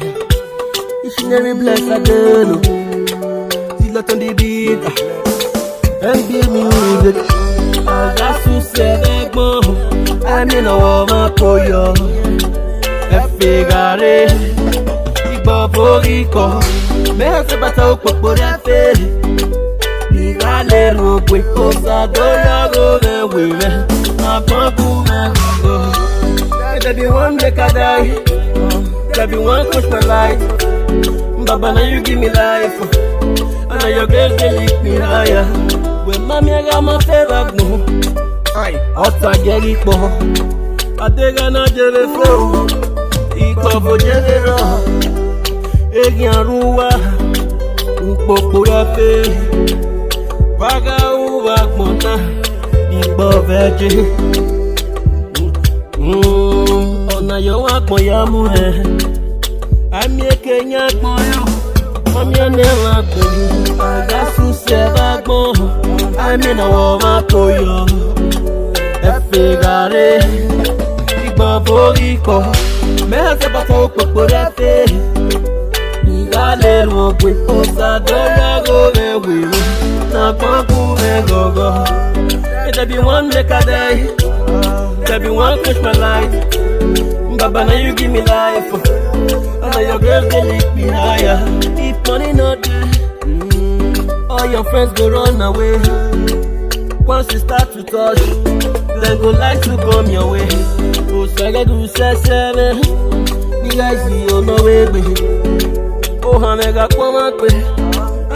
Missionary bless again. Zilot on the beat. NBA music. I got to say that more. I mean, I my koyo. Figare. Igbo Boriko. Me hase bata ukpo refe. Nigale rogwe. Osa doya go me wewe. Apanku me go. There be one make I die. There be one push my life. Baba, now you give me life. And now your grace they lift me higher. When mommy I got my favorite no. Ota get it more. I take an agile flow. Iko for general. Egian ruwa. Ukpo yafe. Waga uwa mona. Igbo veje. Ona yo akmo ya muhe. I'm a Kenya boy. I'm your never going. I got to say that more. I'm in a woman for you. Figare. Igbo Boriko. Me hase bata ukpo refe. Nigale rogwe. Osa doya go me wewe. Na panku me go. There be one make I die. There be one push my life. Baba, now you give me life. And now your girls they lift me higher. If money not there, all your friends go run away. Once you start to touch, they go like to come your way. Oh, so I got to say seven. You guys see you no way, baby. Oh, I mega come and pay.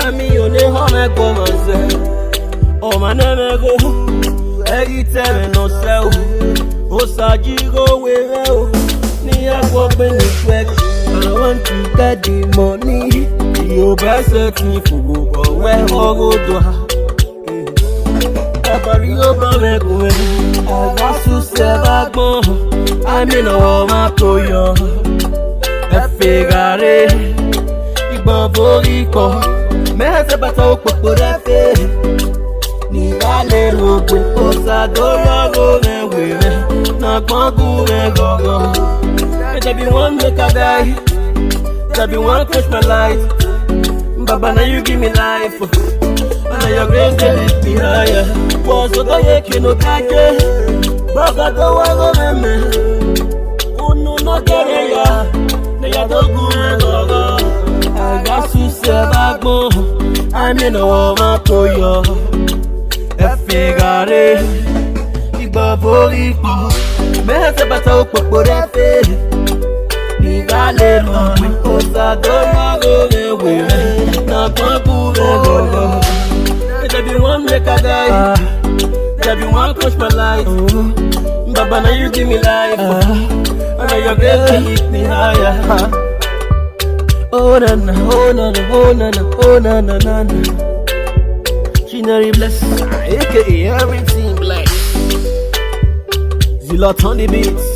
I mean, you know how I come and say. Oh, my name go. Every time no sell. Oh, Saji go where I walk when you sweat. I want to get the money. You better me for go where or go to her. I got to say that more. I'm in a woman for you. Figare. Igbo Boriko. Me hase bata ukpo refe. Nigale rogwe. Osa doya go me wewe. Na panku me go. There be one make I die. There be one push my life. Baba, now you give me life. And now your grace they lift me higher. Was so that you no kaje. Baba, don't want to me. Oh no, not get ya. They are the good go. I got to say that more. I'm in a woman for you. Figare. Igbo Boriko. Me hase bata ukpo refe. Nigale rogwe. Osa doya go me wewe. Na panku me go. There be one make I die. There be one push my life. Baba, now you give me life. And now your grace they lift me higher. Oh na na, oh na na, oh na na, oh na na na na. Missionary bless, aka everything bless. Zilot on the beats.